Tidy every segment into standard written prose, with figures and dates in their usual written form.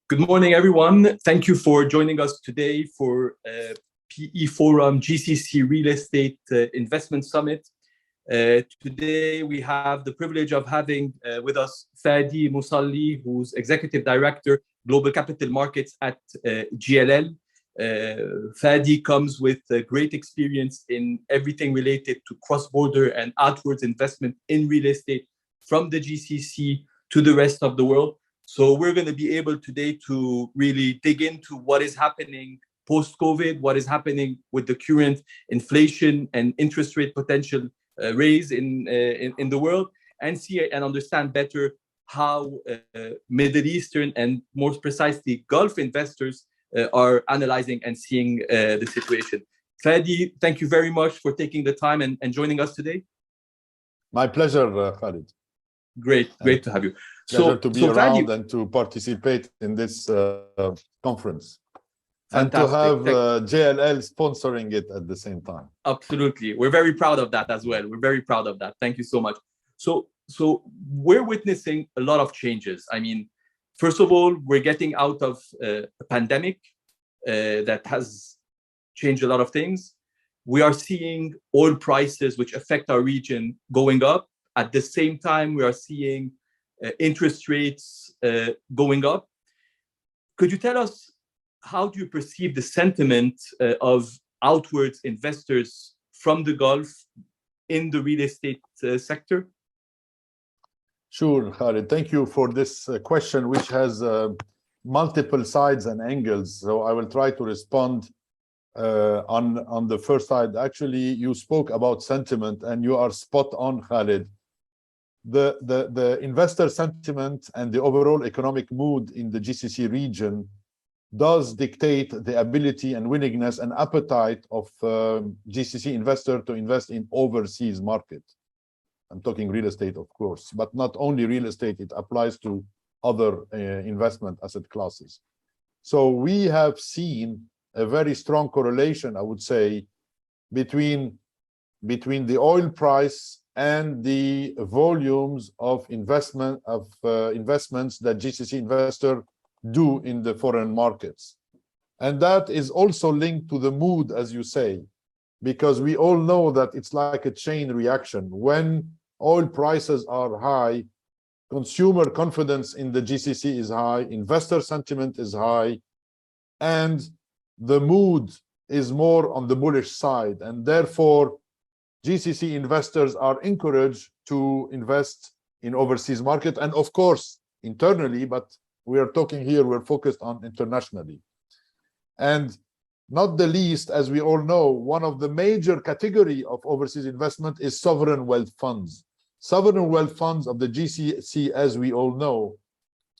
Good morning, everyone. Thank you for joining us today for PE Forum GCC Real Estate Investment Summit. Today, we have the privilege of having with us Fadi Moussalli, who's Executive Director, Global Capital Markets at JLL. Fadi comes with great experience in everything related to cross-border and outwards investment in real estate from the GCC to the rest of the world. So we're going to be able today to really dig into what is happening post-COVID, what is happening with the current inflation and interest rate potential raise in the world, and see and understand better how Middle Eastern and more precisely Gulf investors are analyzing and seeing the situation. Fadi, thank you very much for taking the time and joining us today. My pleasure, Khalid. Great to have you. Pleasure to be around Fadi, and to participate in this conference. Fantastic. And to have JLL sponsoring it at the same time. Absolutely. We're very proud of that as well. We're very proud of that. Thank you so much. So we're witnessing a lot of changes. I mean, first of all, we're getting out of a pandemic that has changed a lot of things. We are seeing oil prices, which affect our region, going up. At the same time, we are seeing interest rates going up. Could you tell us, how do you perceive the sentiment of outwards investors from the Gulf in the real estate sector? Sure, Khalid. Thank you for this question, which has multiple sides and angles. So I will try to respond on the first side. Actually, you spoke about sentiment, and you are spot on, Khalid. The investor sentiment and the overall economic mood in the GCC region does dictate the ability and willingness and appetite of GCC investor to invest in overseas market. I'm talking real estate, of course, but not only real estate, it applies to other investment asset classes. So we have seen a very strong correlation, I would say, between the oil price and the volumes of investments that GCC investor do in the foreign markets. And that is also linked to the mood, as you say, because we all know that it's like a chain reaction. When oil prices are high, consumer confidence in the GCC is high, investor sentiment is high, and the mood is more on the bullish side. And therefore, GCC investors are encouraged to invest in overseas market, and of course, internally, but we are talking here, we're focused on internationally. And not the least, as we all know, one of the major category of overseas investment is sovereign wealth funds. Sovereign wealth funds of the GCC, as we all know,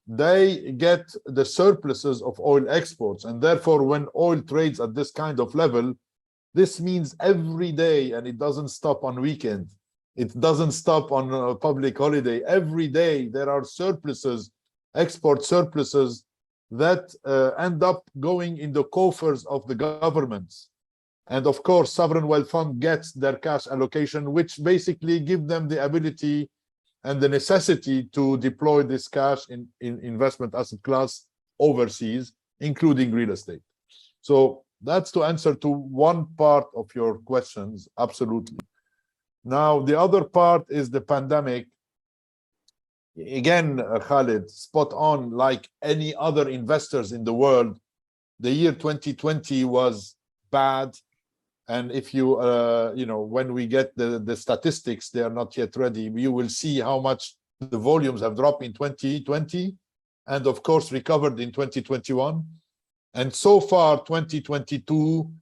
they get the surpluses of oil exports. And therefore, when oil trades at this kind of level, this means every day, and it doesn't stop on weekend, it doesn't stop on a public holiday. Every day, there are surpluses, export surpluses that end up going in the coffers of the governments. And of course, sovereign wealth fund gets their cash allocation, which basically give them the ability and the necessity to deploy this cash in investment asset class overseas, including real estate. So that's to answer to one part of your questions, absolutely. Now, the other part is the pandemic. Again, Khalid, spot on, like any other investors in the world, the year 2020 was bad. And if you, when we get the statistics, they are not yet ready, you will see how much the volumes have dropped in 2020 and of course recovered in 2021. And so far, 2022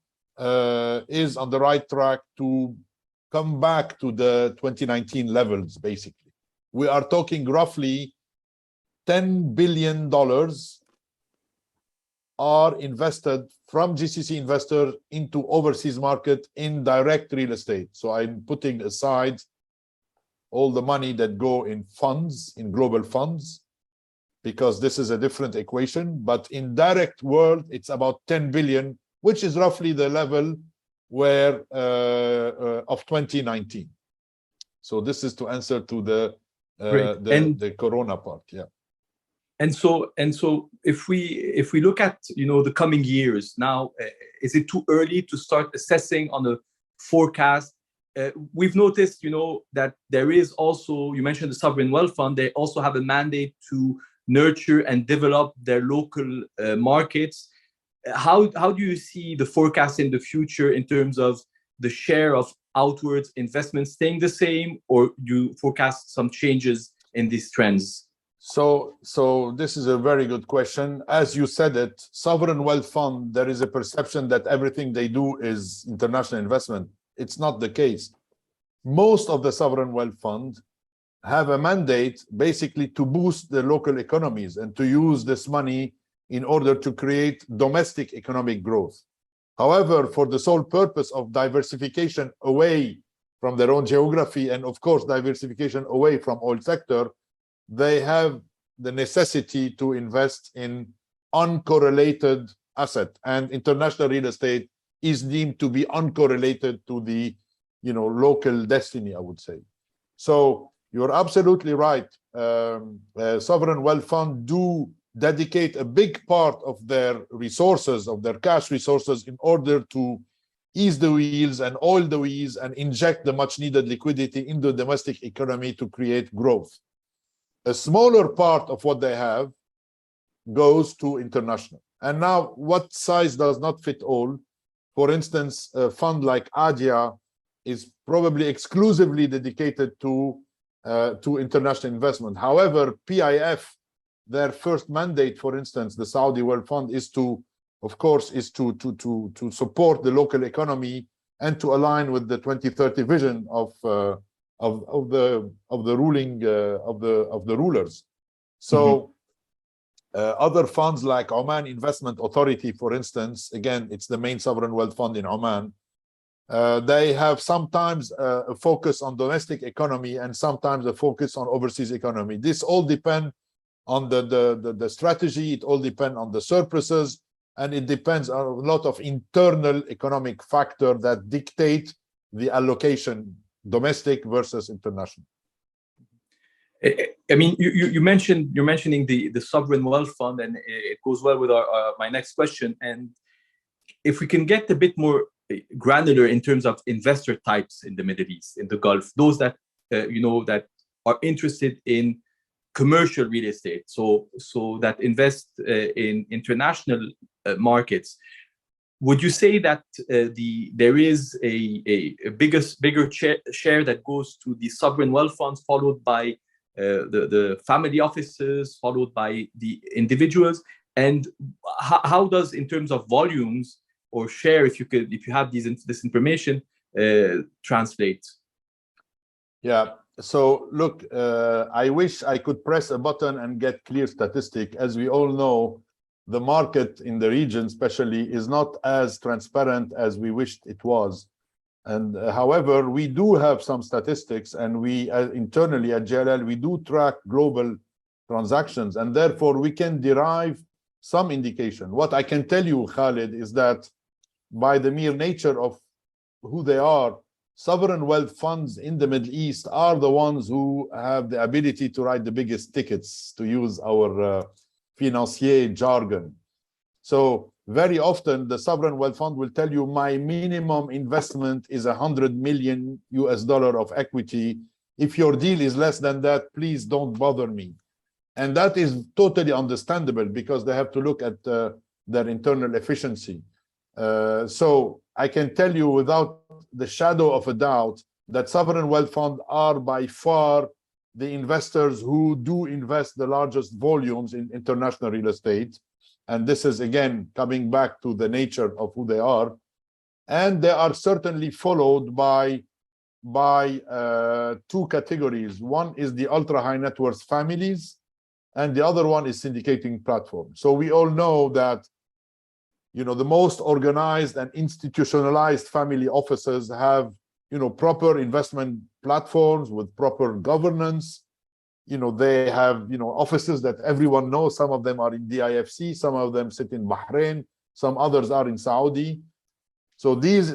is on the right track to come back to the 2019 levels, basically. We are talking roughly $10 billion are invested from GCC investors into overseas market in direct real estate. So I'm putting aside all the money that go in funds, in global funds, because this is a different equation. But in direct world, it's about 10 billion, which is roughly the level where of 2019. So this is to answer to the corona part. Yeah. And so if we look at the coming years now, is it too early to start assessing on a forecast? We've noticed that there is also, you mentioned the sovereign wealth fund, they also have a mandate to nurture and develop their local markets. How do you see the forecast in the future in terms of the share of outwards investments staying the same, or you forecast some changes in these trends? So this is a very good question. As you said it, sovereign wealth fund, there is a perception that everything they do is international investment. It's not the case. Most of the sovereign wealth fund have a mandate basically to boost the local economies and to use this money in order to create domestic economic growth. However, for the sole purpose of diversification away from their own geography and of course diversification away from oil sector, they have the necessity to invest in uncorrelated asset, and international real estate is deemed to be uncorrelated to the local destiny, I would say. So you're absolutely right. Sovereign wealth fund do dedicate a big part of their resources, of their cash resources, in order to ease the wheels and oil the wheels and inject the much needed liquidity in the domestic economy to create growth. A smaller part of what they have goes to international. And now, what size does not fit all? For instance, a fund like ADIA is probably exclusively dedicated to international investment. However, PIF, their first mandate, for instance, the Saudi World Fund, is to support the local economy and to align with the 2030 vision of the rulers. So other funds like Oman Investment Authority, for instance, again, it's the main sovereign wealth fund in Oman. They have sometimes a focus on domestic economy and sometimes a focus on overseas economy. This all depends on the strategy. It all depends on the surpluses, and it depends on a lot of internal economic factors that dictate the allocation, domestic versus international. I mean, you're mentioning the sovereign wealth fund, and it goes well with my next question. And if we can get a bit more granular in terms of investor types in the Middle East, in the Gulf, those that that are interested in commercial real estate, so that invest in international markets. Would you say that there is a bigger share that goes to the sovereign wealth funds, followed by the family offices, followed by the individuals? And how does, in terms of volumes or share, if you have this information, translate? Yeah. So look, I wish I could press a button and get clear statistic. As we all know, the market in the region especially is not as transparent as we wished it was. And however, we do have some statistics, and we internally at JLL, we do track global transactions, and therefore we can derive some indication. What I can tell you, Khalid, is that by the mere nature of who they are, sovereign wealth funds in the Middle East are the ones who have the ability to write the biggest tickets, to use our financier jargon. So very often the sovereign wealth fund will tell you, my minimum investment is $100 million of equity. If your deal is less than that, please don't bother me. And that is totally understandable, because they have to look at their internal efficiency. So I can tell you without the shadow of a doubt that sovereign wealth funds are by far the investors who do invest the largest volumes in international real estate. And this is, again, coming back to the nature of who they are. And they are certainly followed by two categories. One is the ultra high net worth families, and the other one is syndicating platforms. So we all know that the most organized and institutionalized family offices have proper investment platforms with proper governance. They have offices that everyone knows. Some of them are in DIFC, some of them sit in Bahrain, some others are in Saudi. So these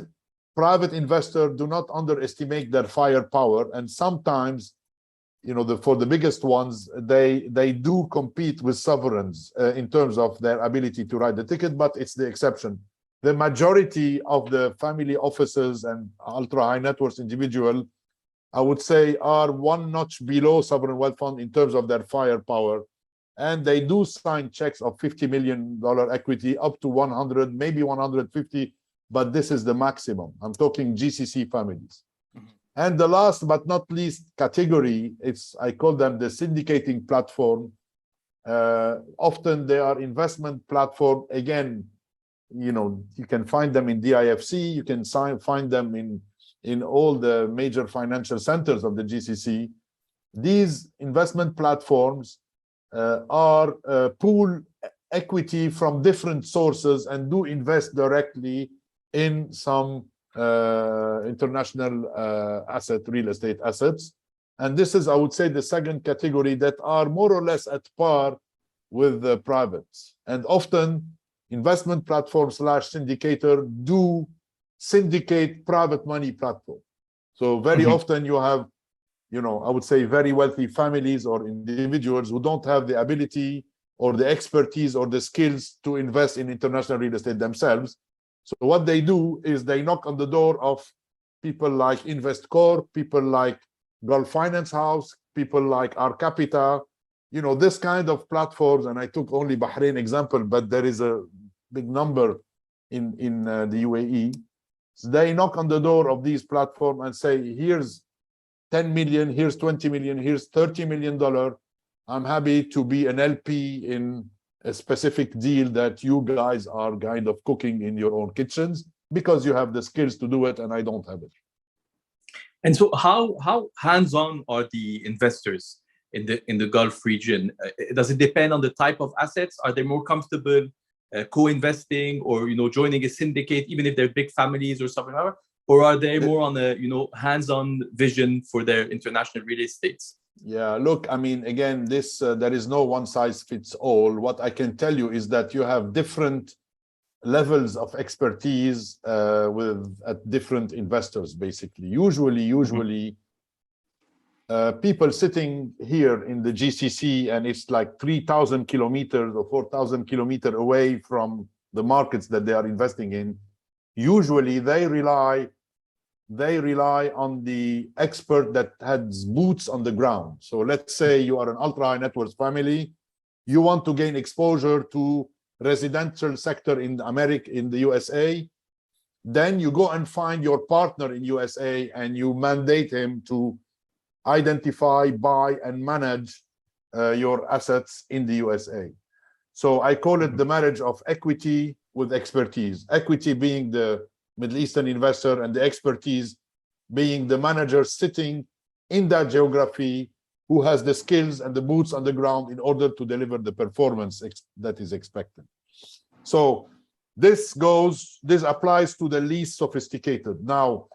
private investors do not underestimate their firepower, and sometimes for the biggest ones, they do compete with sovereigns in terms of their ability to write the ticket, but it's the exception. The majority of the family offices and ultra high net worth individual, I would say, are one notch below sovereign wealth fund in terms of their firepower. And they do sign checks of $50 million equity up to 100, maybe 150, but this is the maximum. I'm talking GCC families. And the last but not least category, I call them the syndicating platform. Often they are investment platform. Again, you can find them in DIFC, you can find them in all the major financial centers of the GCC. These investment platforms are pool equity from different sources and do invest directly in some international real estate assets. And this is, I would say, the second category that are more or less at par with the privates. And often investment platforms / syndicator do syndicate private money platform. So very often you have, I would say, very wealthy families or individuals who don't have the ability or the expertise or the skills to invest in international real estate themselves. So what they do is they knock on the door of people like InvestCorp, people like Gulf Finance House, people like Our Capita, this kind of platforms. And I took only Bahrain example, but there is a big number in the UAE. So they knock on the door of these platforms and say, here's 10 million, here's 20 million, here's $30 million. I'm happy to be an LP in a specific deal that you guys are kind of cooking in your own kitchens because you have the skills to do it and I don't have it. And so how hands-on are the investors in the Gulf region? Does it depend on the type of assets? Are they more comfortable co-investing or joining a syndicate, even if they're big families or something like that? Or are they more on a hands-on vision for their international real estates? Yeah, look, I mean, again, there is no one size fits all. What I can tell you is that you have different levels of expertise at different investors, basically. Usually, people sitting here in the GCC, and it's like 3,000 kilometers or 4,000 kilometers away from the markets that they are investing in. Usually, they rely on the expert that has boots on the ground. So let's say you are an ultra high net worth family, you want to gain exposure to residential sector in the USA, then you go and find your partner in USA and you mandate him to identify, buy, and manage your assets in the USA. So I call it the marriage of equity with expertise. Equity being the Middle Eastern investor and the expertise being the manager sitting in that geography who has the skills and the boots on the ground in order to deliver the performance that is expected. So this applies to the least sophisticated. Now,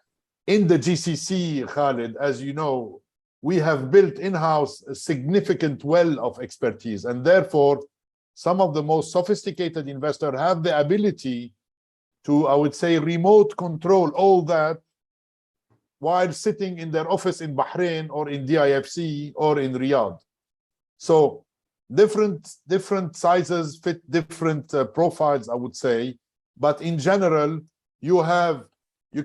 in the GCC, Khalid, as you know, we have built in-house a significant well of expertise, and therefore some of the most sophisticated investors have the ability to, I would say, remote control all that while sitting in their office in Bahrain or in DIFC or in Riyadh. So different sizes fit different profiles, I would say. But in general, you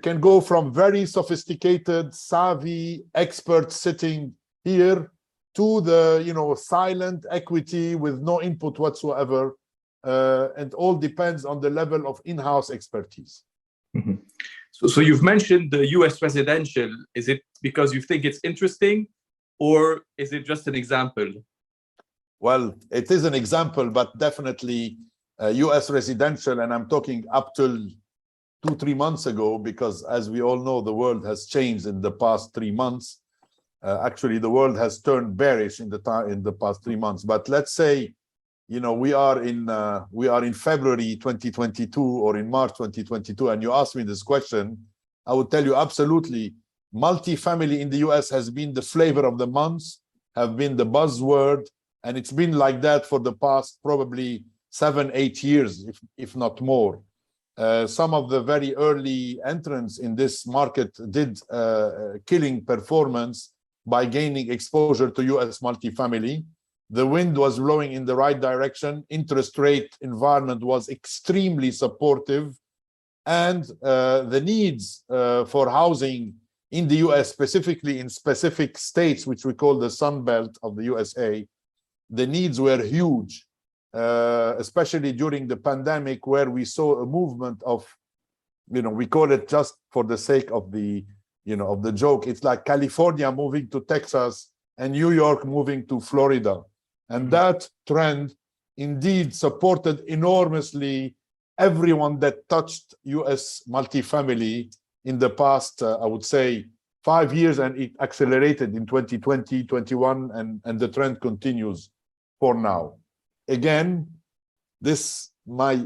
can go from very sophisticated, savvy experts sitting here to the silent equity with no input whatsoever. And all depends on the level of in-house expertise. Mm-hmm. So you've mentioned the US residential. Is it because you think it's interesting, or is it just an example? Well, it is an example, but definitely US residential, and I'm talking up till 2-3 months ago, because as we all know, the world has changed in the past 3 months. Actually, the world has turned bearish in the past 3 months. But let's say, we are in February 2022 or in March 2022, and you ask me this question, I would tell you absolutely, multifamily in the US has been the flavor of the month, have been the buzzword, and it's been like that for the past probably 7-8 years, if not more. Some of the very early entrants in this market did killing performance, by gaining exposure to US multifamily. The wind was blowing in the right direction. Interest rate environment was extremely supportive. And the needs for housing in the US, specifically in specific states, which we call the Sun Belt of the USA, the needs were huge, especially during the pandemic, where we saw a movement of, we call it, just for the sake of the, of the joke, it's like California moving to Texas and New York moving to Florida. And that trend indeed supported enormously everyone that touched US multifamily in the past, I would say, 5 years, and it accelerated in 2020, 21, and the trend continues for now. Again, this my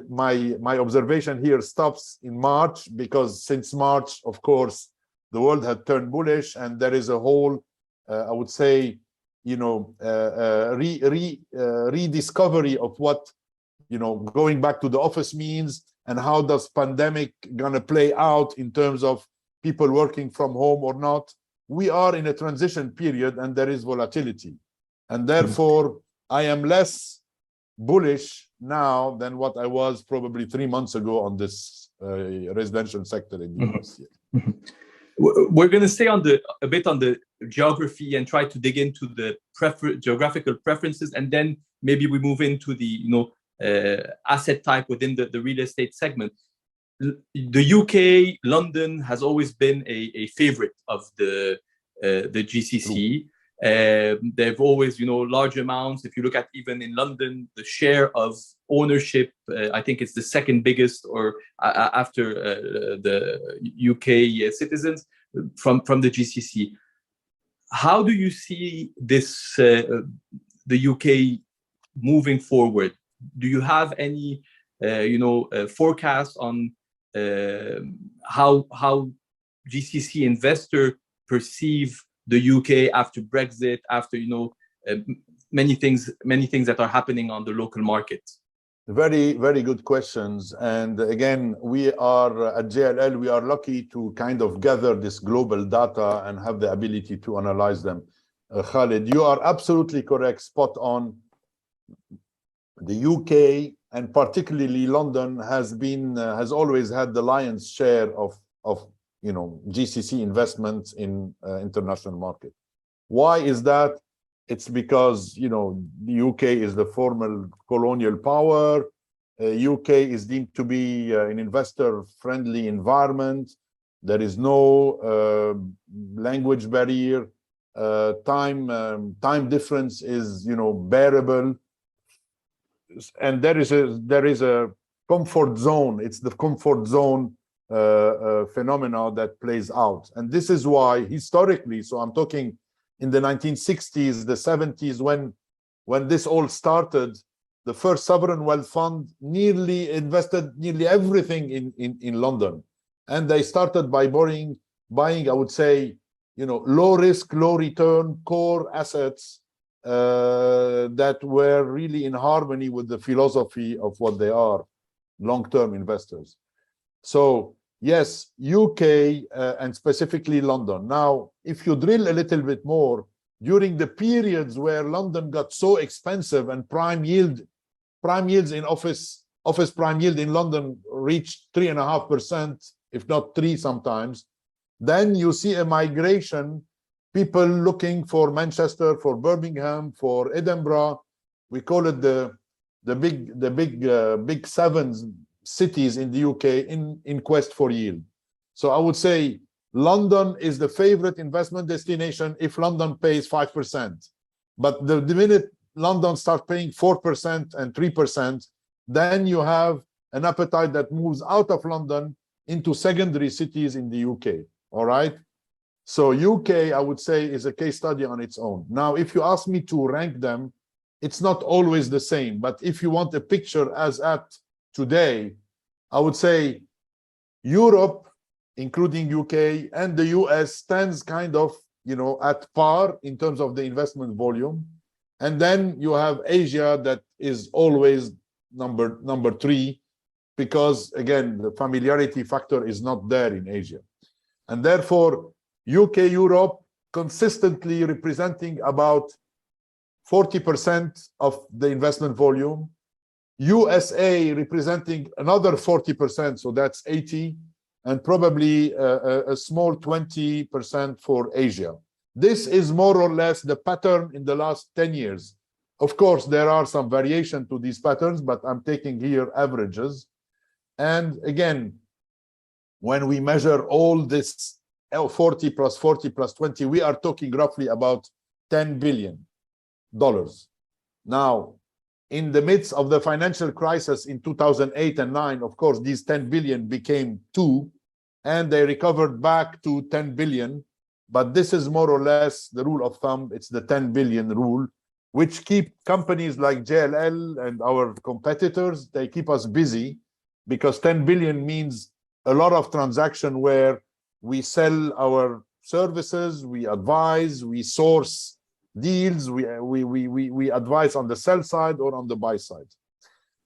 observation here stops in March, because since March, of course, the world had turned bullish, and there is a whole, I would say, rediscovery of what, going back to the office means, and how does pandemic gonna play out in terms of people working from home or not. We are in a transition period, and there is volatility, and therefore I am less bullish now than what I was probably 3 months ago on this residential sector in the US. We're going to stay on a bit on the geography and try to dig into the geographical preferences, and then maybe we move into the asset type within the real estate segment. The UK, London has always been a favorite of the GCC. They've always, large amounts. If you look at even in London, the share of ownership, I think it's the second biggest, or after the UK citizens from the GCC. How do you see this, the UK moving forward? Do you have any, forecast on how GCC investor perceive the UK after Brexit, after many things that are happening on the local market? Very, very good questions. And again, we are at JLL, we are lucky to kind of gather this global data and have the ability to analyze them. Khalid, you are absolutely correct, spot on. The UK, and particularly London, has always had the lion's share of GCC investments in international market. Why is that? It's because the UK is the former colonial power. UK is deemed to be an investor-friendly environment. There is no language barrier. Time difference is bearable, and there is a comfort zone. It's the comfort zone phenomena that plays out, and this is why historically, so I'm talking in the 1960s, the 70s, when this all started, the first sovereign wealth fund invested nearly everything in London, and they started by buying, I would say, low risk, low return core assets that were really in harmony with the philosophy of what they are, long-term investors. So yes, UK and specifically London. Now, if you drill a little bit more, during the periods where London got so expensive and prime yields in office prime yield in London reached 3.5%, if not 3 sometimes, then you see a migration, people looking for Manchester, for Birmingham, for Edinburgh. We call it the big 7 cities in the UK in quest for yield. So I would say London is the favorite investment destination if London pays 5%. But the minute London starts paying 4% and 3%, then you have an appetite that moves out of London into secondary cities in the UK. All right. So UK, I would say, is a case study on its own. Now, if you ask me to rank them, it's not always the same. But if you want a picture as at today, I would say Europe, including UK, and the US stands kind of, at par in terms of the investment volume. And then you have Asia that is always number 3, because again, the familiarity factor is not there in Asia. And therefore, UK, Europe, consistently representing about 40% of the investment volume, USA representing another 40%, so that's 80, and probably a small 20% for Asia. This is more or less the pattern in the last 10 years. Of course, there are some variation to these patterns, but I'm taking here averages. And again, when we measure all this 40 plus 40 plus 20, we are talking roughly about $10 billion. Now, in the midst of the financial crisis in 2008 and 9, of course, these 10 billion became 2, and they recovered back to 10 billion. But this is more or less the rule of thumb. It's the 10 billion rule, which keep companies like JLL and our competitors, they keep us busy, because 10 billion means a lot of transaction where we sell our services, we advise, we source deals, we advise on the sell side or on the buy side.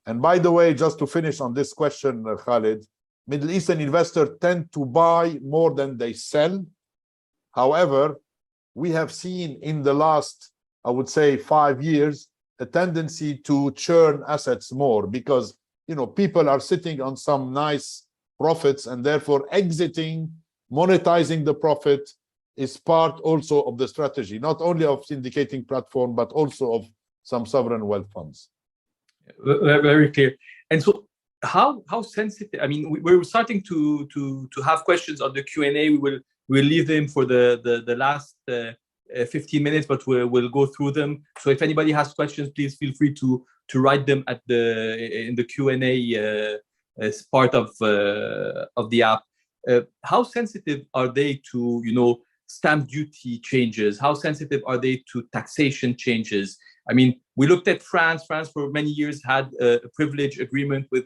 And by the way, just to finish on this question, Khalid, Middle Eastern investors tend to buy more than they sell. However, we have seen in the last, I would say, 5 years, a tendency to churn assets more, because people are sitting on some nice profits, and therefore exiting, monetizing the profit is part also of the strategy, not only of syndicating platform, but also of some sovereign wealth funds. Very clear. And so how sensitive, I mean, we're starting to have questions on the Q&A. We'll leave them for the last 15 minutes, but we'll go through them. So if anybody has questions, please feel free to write them in the Q&A as part of the app. How sensitive are they to stamp duty changes? How sensitive are they to taxation changes? I mean, we looked at France. France for many years had a privilege agreement with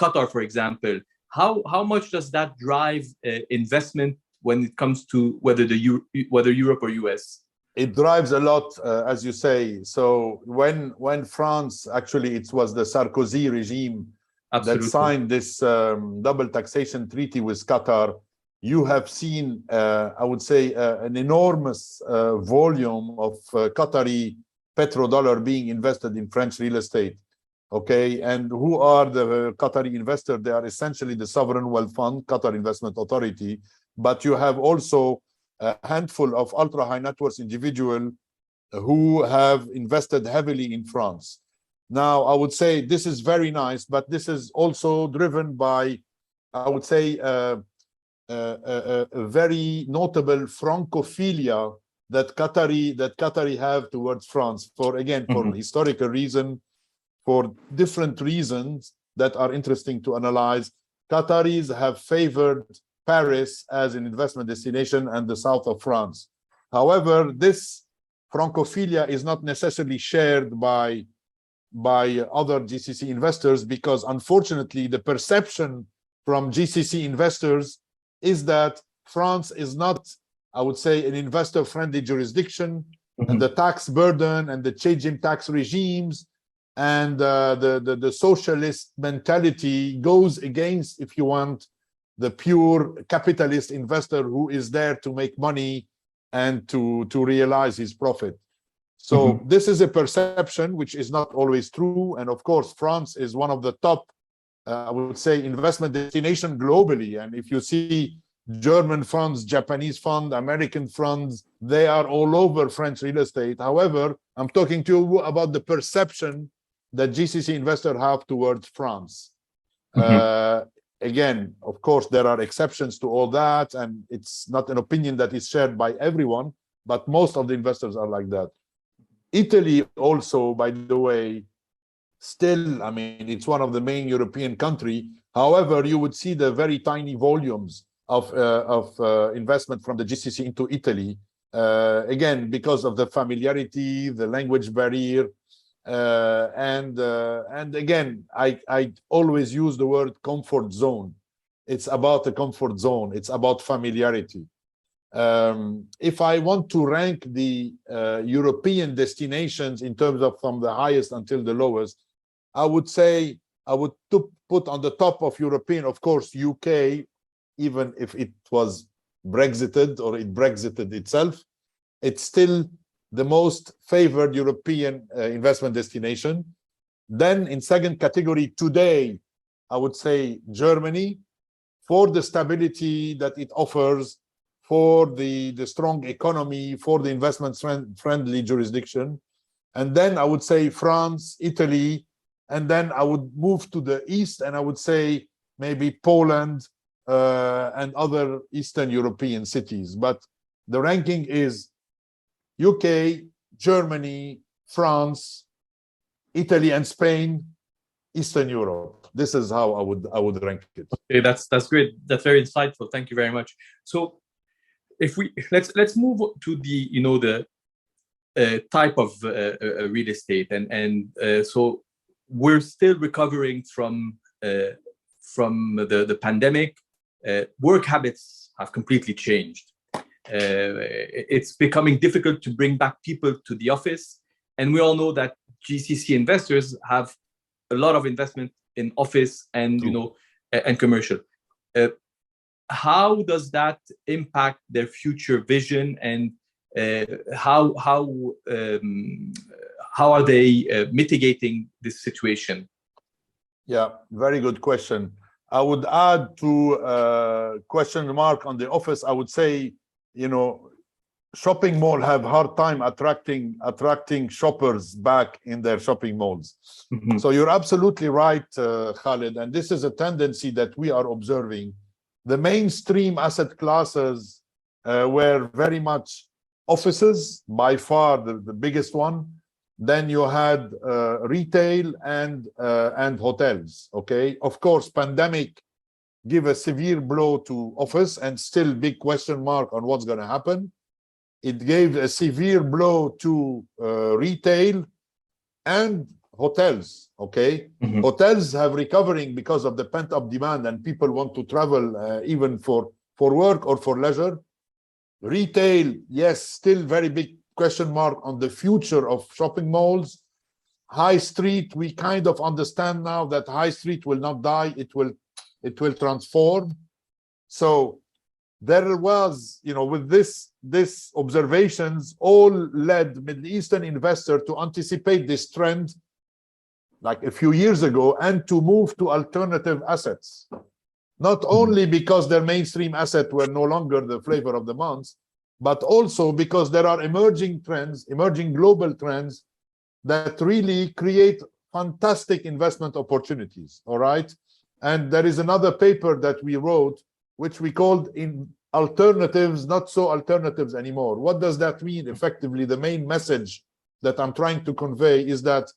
Qatar, for example. How much does that drive investment when it comes to whether Europe or US? It drives a lot, as you say. So when France, actually it was the Sarkozy regime that signed this double taxation treaty with Qatar, you have seen, I would say, an enormous volume of Qatari petrodollar being invested in French real estate. Okay, and who are the Qatari investors? They are essentially the sovereign wealth fund, Qatar Investment Authority, but you have also a handful of ultra high net worth individuals who have invested heavily in France. Now, I would say this is very nice, but this is also driven by, I would say, a very notable Francophilia that Qatari have towards France, for historical reason, for different reasons that are interesting to analyze. Qataris have favored Paris as an investment destination and the south of France. However, this Francophilia is not necessarily shared by other GCC investors, because unfortunately the perception from GCC investors is that France is not, I would say, an investor-friendly jurisdiction, and the tax burden and the changing tax regimes and the socialist mentality goes against, if you want, the pure capitalist investor who is there to make money and to realize his profit. So this is a perception which is not always true. And of course, France is one of the top, I would say, investment destination globally. And if you see German funds, Japanese funds, American funds, they are all over French real estate. However, I'm talking to you about the perception that GCC investors have towards France. Again, of course, there are exceptions to all that, and it's not an opinion that is shared by everyone, but most of the investors are like that. Italy also, by the way, still, I mean, it's one of the main European countries. However, you would see the very tiny volumes of investment from the GCC into Italy, again, because of the familiarity, the language barrier, and again, I always use the word comfort zone. It's about the comfort zone. It's about familiarity. If I want to rank the European destinations in terms of from the highest until the lowest, I would say I would put on the top of European, of course, UK, even if it was Brexited or it Brexited itself. it's still the most favored European investment destination. Then in second category today, I would say Germany, for the stability that it offers, for the strong economy, for the investment-friendly jurisdiction. And then I would say France, Italy, and then I would move to the east, and I would say maybe Poland and other Eastern European cities. But the ranking is UK, Germany, France, Italy, and Spain, Eastern Europe. This is how I would rank it. Okay, that's great. That's very insightful. Thank you very much. So, if we let's move to the type of real estate, and so we're still recovering from the pandemic. Work habits have completely changed. It's becoming difficult to bring back people to the office, and we all know that GCC investors have a lot of investment in office and and commercial. How does that impact their future vision, and how are they mitigating this situation? Yeah, very good question. I would add to question mark on the office. I would say, shopping mall have hard time attracting shoppers back in their shopping malls. Mm-hmm. So you're absolutely right, Khalid, and this is a tendency that we are observing. The mainstream asset classes were very much offices, by far the biggest one. Then you had retail and hotels. Okay, of course, pandemic give a severe blow to office, and still big question mark on what's going to happen. It gave a severe blow to retail and hotels. Okay, mm-hmm. Hotels have recovering because of the pent-up demand, and people want to travel even for work or for leisure. Retail, yes, still very big question mark on the future of shopping malls. High street, we kind of understand now that high street will not die, it will transform. So there was, with this observations, all led Middle Eastern investor to anticipate this trend like a few years ago, and to move to alternative assets, not only because their mainstream assets were no longer the flavor of the month, but also because there are emerging global trends that really create fantastic investment opportunities. All right. And there is another paper that we wrote, which we called in alternatives, not so alternatives anymore. What does that mean? Effectively, the main message that I'm trying to convey is that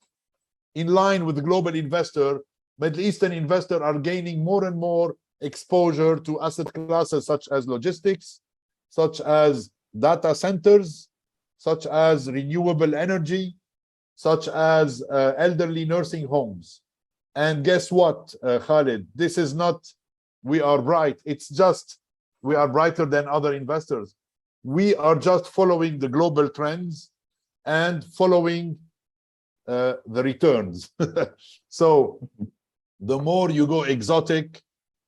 in line with the global investor, Middle Eastern investors are gaining more and more exposure to asset classes such as logistics, such as data centers, such as renewable energy, such as elderly nursing homes. And guess what, Khalid? This is not, we are bright. It's just, we are brighter than other investors. We are just following the global trends and following the returns. So the more you go exotic,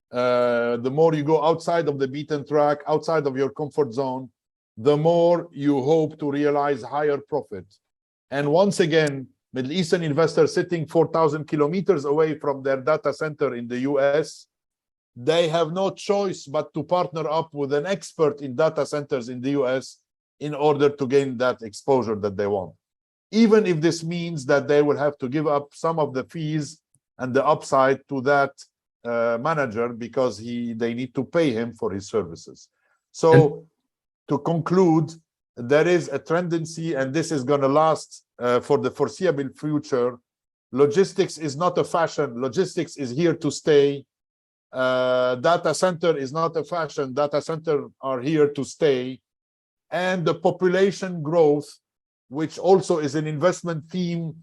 the more you go outside of the beaten track, outside of your comfort zone, the more you hope to realize higher profit. And once again, Middle Eastern investors sitting 4,000 kilometers away from their data center in the US, they have no choice but to partner up with an expert in data centers in the US in order to gain that exposure that they want. Even if this means that they will have to give up some of the fees and the upside to that manager, because they need to pay him for his services. So to conclude, there is a tendency, and this is going to last for the foreseeable future. Logistics is not a fashion. Logistics is here to stay. Data center is not a fashion. Data center are here to stay. And the population growth, which also is an investment theme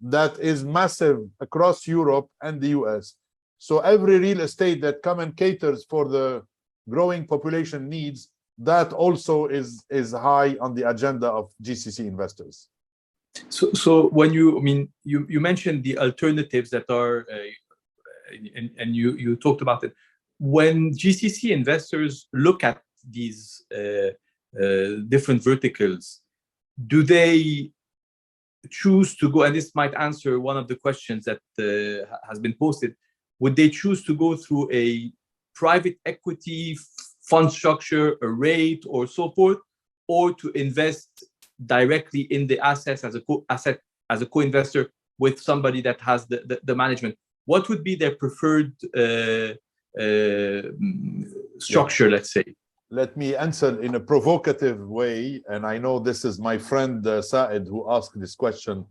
that is massive across Europe and the US. So every real estate that come and caters for the growing population needs, that also is high on the agenda of GCC investors. So when you mentioned the alternatives that are, and you talked about it. When GCC investors look at these different verticals, do they choose to go, and this might answer one of the questions that has been posted, would they choose to go through a private equity fund structure, a rate, or so forth, or to invest directly in the assets as a co-investor with somebody that has the management? What would be their preferred structure, let's say? Let me answer in a provocative way, and I know this is my friend Said who asked this question.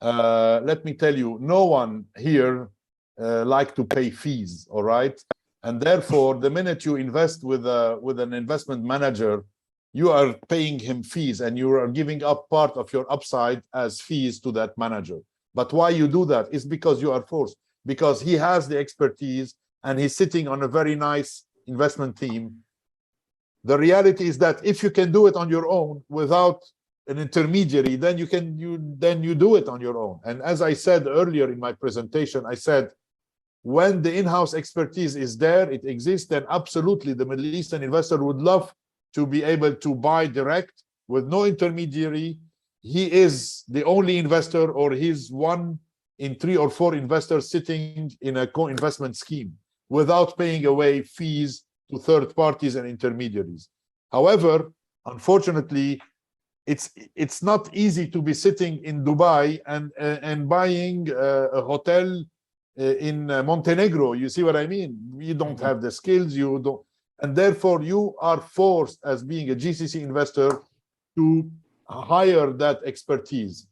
Let me tell you, no one here like to pay fees, all right? And therefore, the minute you invest with an investment manager, you are paying him fees, and you are giving up part of your upside as fees to that manager. But why you do that is because you are forced, because he has the expertise and he's sitting on a very nice investment team. The reality is that if you can do it on your own without an intermediary, then you do it on your own. And as I said earlier in my presentation, I said, when the in-house expertise is there, it exists, then absolutely the Middle Eastern investor would love to be able to buy direct with no intermediary. He is the only investor, or he's one in 3 or 4 investors sitting in a co-investment scheme without paying away fees to third parties and intermediaries. However, unfortunately, it's not easy to be sitting in Dubai and buying a hotel in Montenegro. You see what I mean? You don't have the skills, you don't, and therefore you are forced as being a GCC investor to hire that expertise.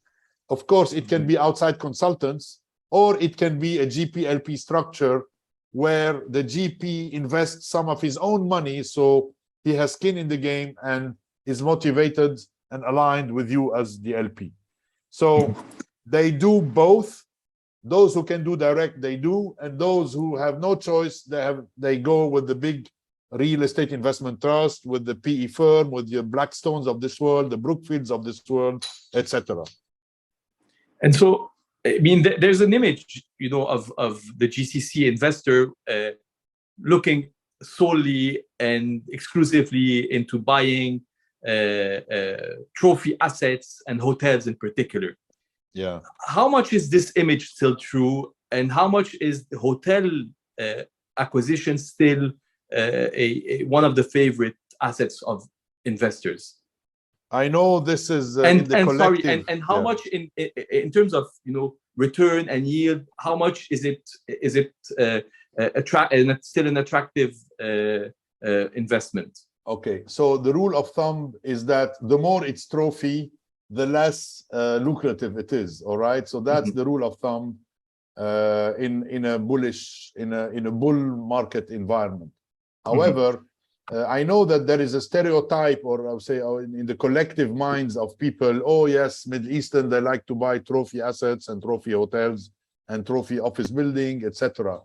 Of course, it can be outside consultants, or it can be a GP-LP structure where the GP invests some of his own money, so he has skin in the game and is motivated and aligned with you as the LP. So they do both. Those who can do direct, they do, and those who have no choice, they go with the big real estate investment trust, with the PE firm, with the Blackstones of this world, the Brookfields of this world, etc. And so, I mean, there's an image, of the GCC investor looking solely and exclusively into buying trophy assets and hotels in particular. Yeah. How much is this image still true, and how much is the hotel acquisition still one of the favorite assets of investors? I know this is in the collective. Sorry, and how much in terms of return and yield? How much is it still an attractive investment? Okay, so the rule of thumb is that the more it's trophy, the less lucrative it is. All right, so that's the rule of thumb in a bull market environment. However, I know that there is a stereotype, or I would say in the collective minds of people, oh yes, Middle Eastern, they like to buy trophy assets and trophy hotels and trophy office building, etc.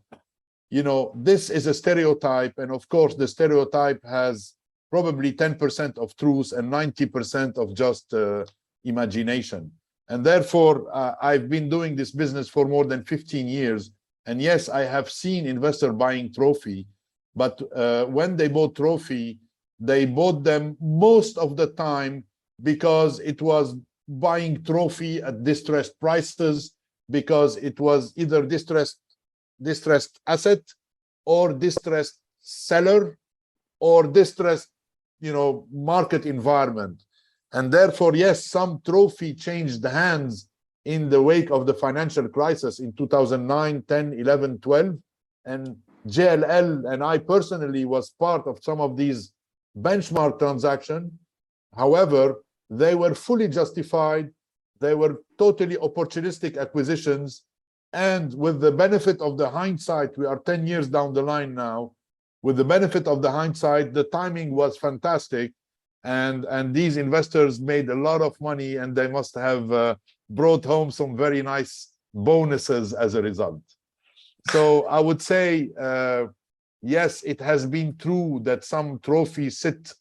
This is a stereotype, and of course the stereotype has probably 10% of truth and 90% of just imagination. And therefore, I've been doing this business for more than 15 years. And yes, I have seen investors buying trophy, but when they bought trophy, they bought them most of the time because it was buying trophy at distressed prices, because it was either distressed asset or distressed seller or distressed market environment. And therefore, yes, some trophy changed hands in the wake of the financial crisis in 2009, 10, 11, 12. And JLL and I personally was part of some of these benchmark transactions. However, they were fully justified. They were totally opportunistic acquisitions. And with the benefit of the hindsight, we are 10 years down the line now. With the benefit of the hindsight, the timing was fantastic. And these investors made a lot of money, and they must have brought home some very nice bonuses as a result. So I would say, yes, it has been true that some trophies sit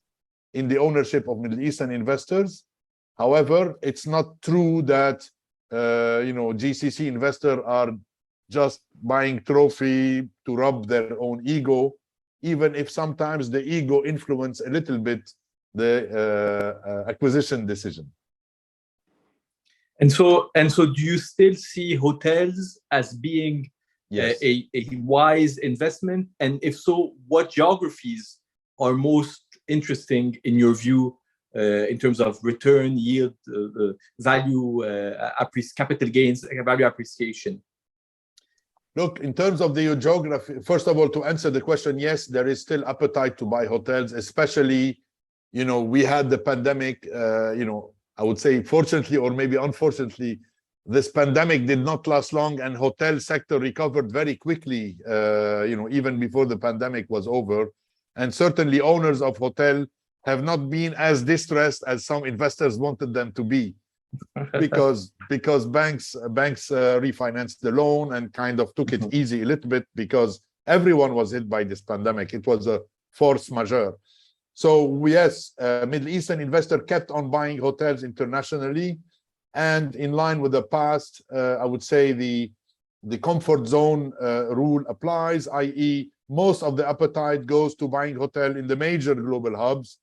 in the ownership of Middle Eastern investors. However, it's not true that GCC investors are just buying trophy to rub their own ego, even if sometimes the ego influence a little bit the acquisition decision. And so, do you still see hotels as being Yes. a wise investment? And if so, what geographies are most interesting in your view in terms of return, yield, value, capital gains, value appreciation? Look, in terms of the geography, first of all, to answer the question, yes, there is still appetite to buy hotels, especially, we had the pandemic, I would say, fortunately, or maybe unfortunately, this pandemic did not last long, and hotel sector recovered very quickly, even before the pandemic was over. And certainly owners of hotel have not been as distressed as some investors wanted them to be, because banks refinanced the loan and kind of took it easy a little bit, because everyone was hit by this pandemic. It was a force majeure. So yes, Middle Eastern investor kept on buying hotels internationally, and in line with the past, I would say the comfort zone rule applies, i.e. most of the appetite goes to buying hotel in the major global hubs.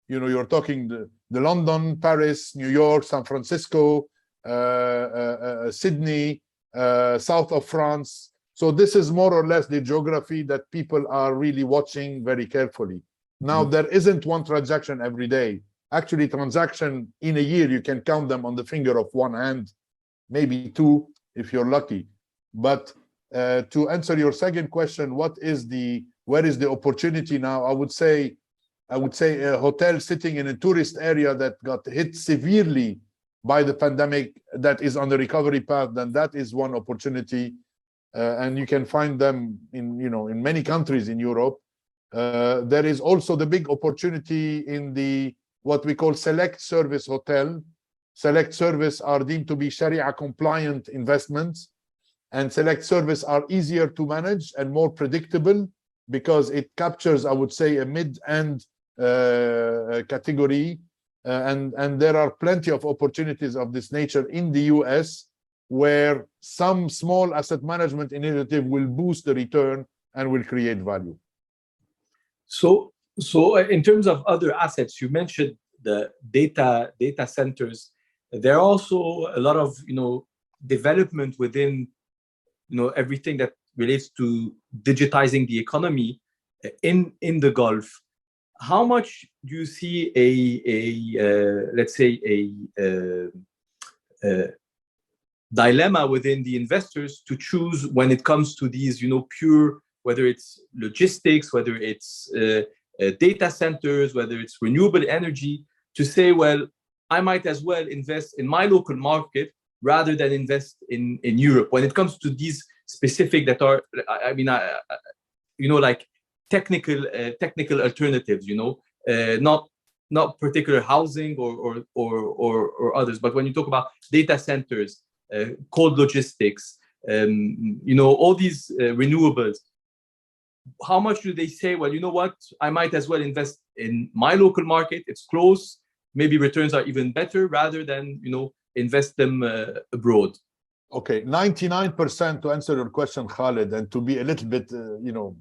You're talking the London, Paris, New York, San Francisco, Sydney, south of France. So this is more or less the geography that people are really watching very carefully. Now, there isn't one transaction every day. Actually, transaction in a year, you can count them on the finger of one hand, maybe two, if you're lucky. But to answer your second question, where is the opportunity now? I would say a hotel sitting in a tourist area that got hit severely by the pandemic, that is on the recovery path, then that is one opportunity. And you can find them in many countries in Europe. There is also the big opportunity in what we call select service hotel. Select service are deemed to be Sharia compliant investments, and select service are easier to manage and more predictable, because it captures, I would say, a mid-end category. And there are plenty of opportunities of this nature in the US, where some small asset management initiative will boost the return and will create value. So in terms of other assets, you mentioned the data centers. There are also a lot of development within everything that relates to digitizing the economy in the Gulf. How much do you see let's say a dilemma within the investors to choose when it comes to these pure, whether it's logistics, whether it's data centers, whether it's renewable energy, to say, well, I might as well invest in my local market rather than invest in Europe, when it comes to these specific that are, like technical alternatives, not particular housing or others. But when you talk about data centers, cold logistics, all these renewables, how much do they say, well, you know what, I might as well invest in my local market, it's close, maybe returns are even better, rather than invest them abroad? Okay, 99%, to answer your question, Khalid, and to be a little bit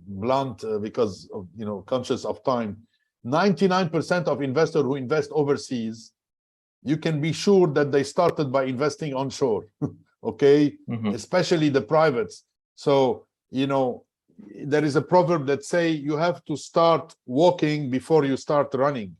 blunt, because of conscious of time, 99% of investors who invest overseas, you can be sure that they started by investing onshore. Okay, especially the privates. So there is a proverb that say you have to start walking before you start running.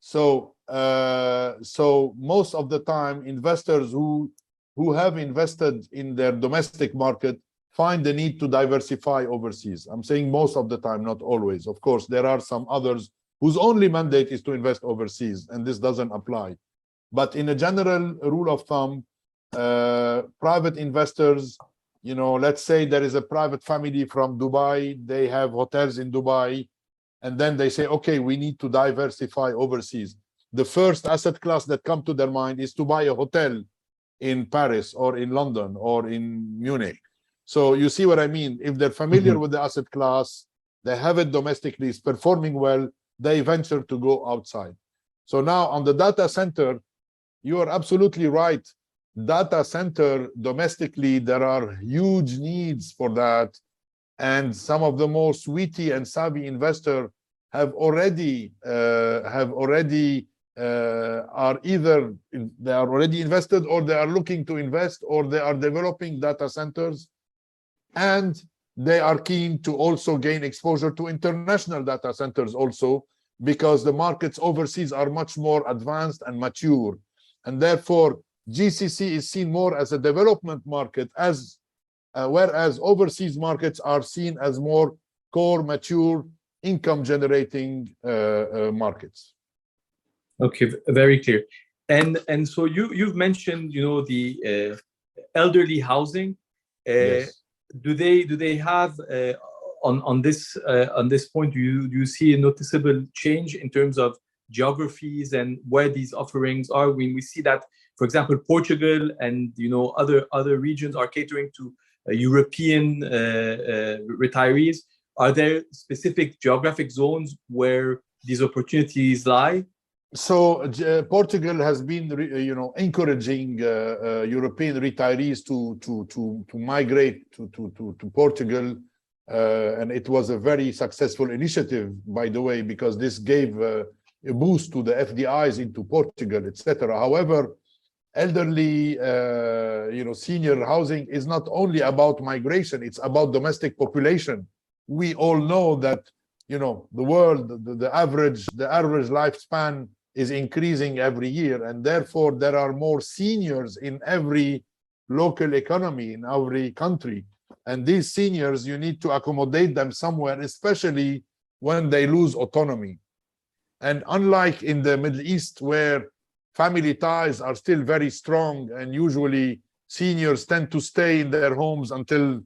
So most of the time, investors who have invested in their domestic market find the need to diversify overseas. I'm saying most of the time, not always. Of course, there are some others whose only mandate is to invest overseas, and this doesn't apply. But in a general rule of thumb, private investors, let's say there is a private family from Dubai, they have hotels in Dubai, and then they say, okay, we need to diversify overseas. The first asset class that comes to their mind is to buy a hotel in Paris or in London or in Munich. So you see what I mean? If they're familiar with the asset class, they have it domestically, it's performing well, they venture to go outside. So now on the data center, you are absolutely right. Data center domestically, there are huge needs for that. And some of the most witty and savvy investors have already are either they are already invested, or they are looking to invest, or they are developing data centers, and they are keen to also gain exposure to international data centers also, because the markets overseas are much more advanced and mature, and therefore GCC is seen more as a development market, as whereas overseas markets are seen as more core, mature, income generating markets. Okay, very clear. And so you've mentioned, you know, the elderly housing. Yes. Do they have on this point? Do you see a noticeable change in terms of geographies and where these offerings are? When we see that, for example, Portugal and, you know, other regions are catering to European retirees. Are there specific geographic zones where these opportunities lie? So Portugal has been, you know, encouraging European retirees to migrate to Portugal, and it was a very successful initiative, by the way, because this gave a boost to the FDIs into Portugal, etc. However, elderly, you know, senior housing is not only about migration; it's about domestic population. We all know that, you know, the world, the average lifespan is increasing every year, and therefore there are more seniors in every local economy, in every country, and these seniors, you need to accommodate them somewhere, especially when they lose autonomy. And unlike in the Middle East, where family ties are still very strong, and usually seniors tend to stay in their homes until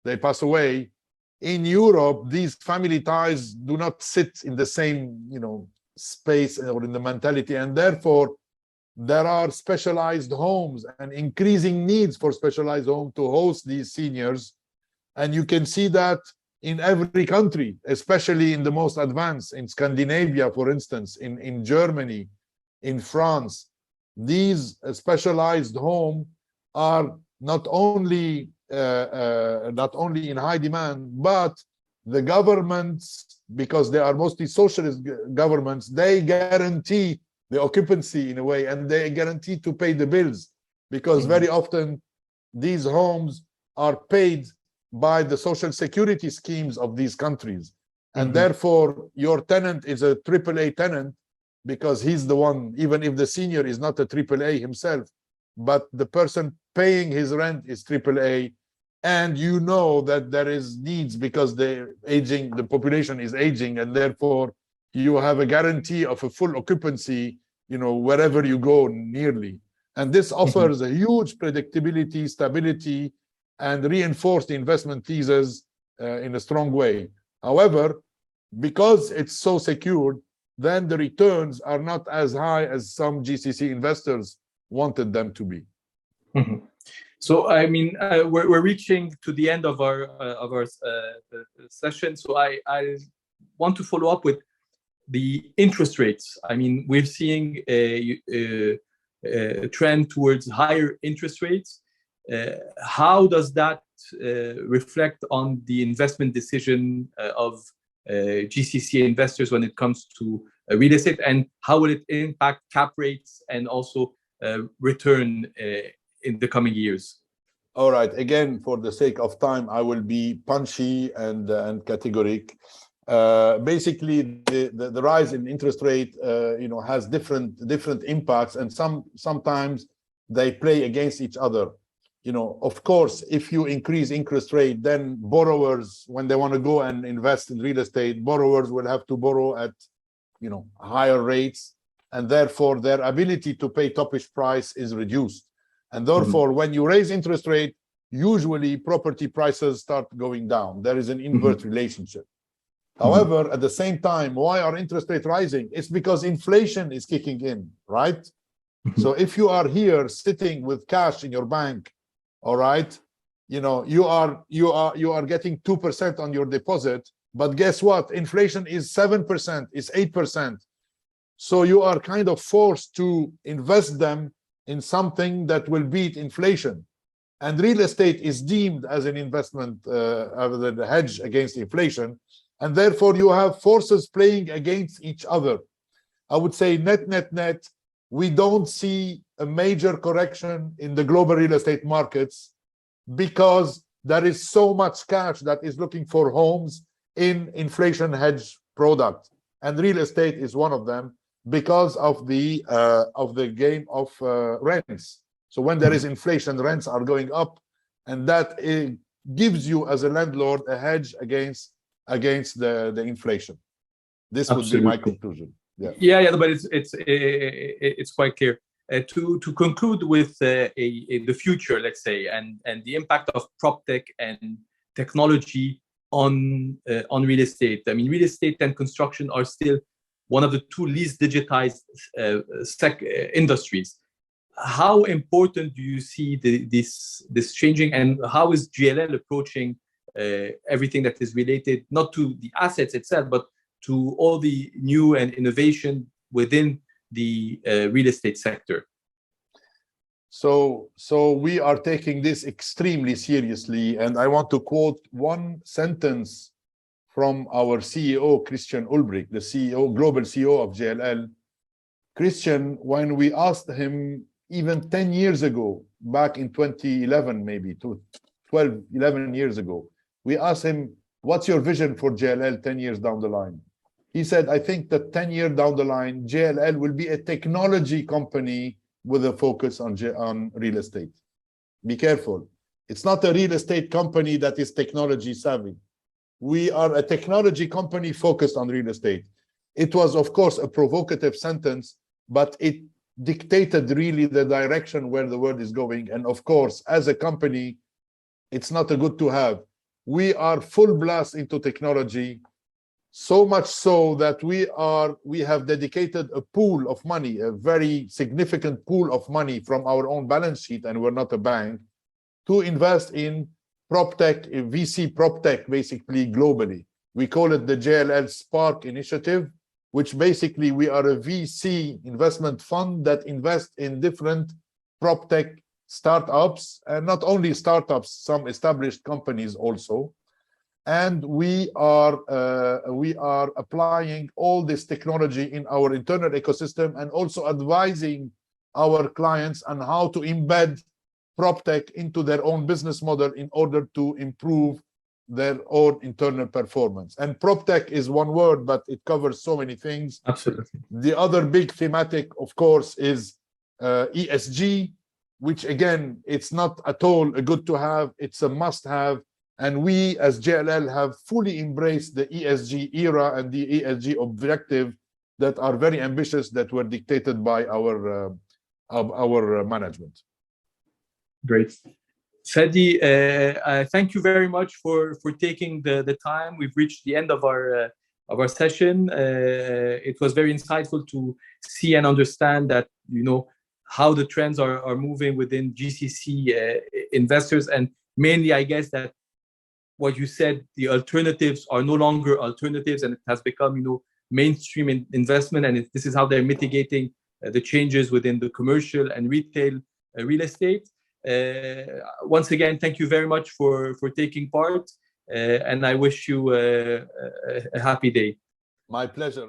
they pass away, in Europe these family ties do not sit in the same, you know, space or in the mentality, and therefore there are specialized homes and increasing needs for specialized homes to host these seniors. And you can see that in every country, especially in the most advanced, in Scandinavia, for instance, in Germany, in France. These specialized homes are not only in high demand, but the governments, because they are mostly socialist governments, they guarantee the occupancy in a way, and they guarantee to pay the bills, because very often these homes are paid by the social security schemes of these countries. And therefore your tenant is a AAA tenant, because he's the one, even if the senior is not a AAA himself, but the person paying his rent is AAA. And you know that there is needs, because the population is aging, and therefore you have a guarantee of a full occupancy, you know, wherever you go nearly. And this offers a huge predictability, stability, and reinforced investment thesis in a strong way. However, because it's so secured, then the returns are not as high as some GCC investors wanted them to be. So, I mean, we're reaching to the end of our session. So I want to follow up with the interest rates. I mean, we're seeing a trend towards higher interest rates. How does that reflect on the investment decision of GCC investors when it comes to real estate, and how will it impact cap rates and also return in the coming years? All right. Again, for the sake of time, I will be punchy and categoric. Basically, the rise in interest rate, you know, has different impacts, and sometimes they play against each other. You know, of course, if you increase interest rate, then borrowers, when they want to go and invest in real estate, borrowers will have to borrow at, you know, higher rates, and therefore their ability to pay toppish price is reduced. And therefore, when you raise interest rate, usually property prices start going down. There is an inverse relationship. However, at the same time, why are interest rates rising? It's because inflation is kicking in, right? So if you are here sitting with cash in your bank, all right, you know, you are getting 2% on your deposit, but guess what? Inflation is 7%, is 8%. So you are kind of forced to invest them in something that will beat inflation. And real estate is deemed as an investment, as a hedge against inflation. And therefore, you have forces playing against each other. I would say net, we don't see a major correction in the global real estate markets because there is so much cash that is looking for homes in inflation hedge product. And real estate is one of them because of the game of rents. So when there is inflation, rents are going up, and that gives you as a landlord a hedge against the inflation. This would be my conclusion. Yeah, but it's quite clear. To conclude with the future, let's say, and the impact of Proptech and technology on real estate. I mean, real estate and construction are still one of the two least digitized industries. How important do you see this changing, and how is JLL approaching everything that is related not to the assets itself, but to all the new and innovation within the real estate sector? So we are taking this extremely seriously, and I want to quote one sentence from our CEO, Christian Ulbrich, the global CEO of JLL. Christian, when we asked him even 10 years ago, back in 2011, maybe 12, 11 years ago, we asked him, what's your vision for JLL 10 years down the line? He said, I think that 10 years down the line, JLL will be a technology company with a focus on real estate. Be careful. It's not a real estate company that is technology savvy. We are a technology company focused on real estate. It was, of course, a provocative sentence, but it dictated really the direction where the world is going. And of course, as a company, it's not a good to have. We are full blast into technology, so much so that we have dedicated a pool of money, a very significant pool of money from our own balance sheet, and we're not a bank, to invest in Proptech, VC Proptech, basically globally. We call it the JLL Spark Initiative, which basically we are a VC investment fund that invests in different Proptech startups, and not only startups, some established companies also. And we are applying all this technology in our internal ecosystem, and also advising our clients on how to embed Proptech into their own business model in order to improve their own internal performance. And Proptech is one word, but it covers so many things. Absolutely. The other big thematic, of course, is ESG, which again, it's not at all a good to have, it's a must have. And we as JLL have fully embraced the ESG era and the ESG objective that are very ambitious, that were dictated by our management. Great. Fadi, thank you very much for taking the time. We've reached the end of our session. It was very insightful to see and understand that, you know, how the trends are moving within GCC investors, and mainly, I guess, that what you said, the alternatives are no longer alternatives, and it has become, you know, mainstream investment, and this is how they're mitigating the changes within the commercial and retail real estate. Once again, thank you very much for taking part, and I wish you a happy day. My pleasure.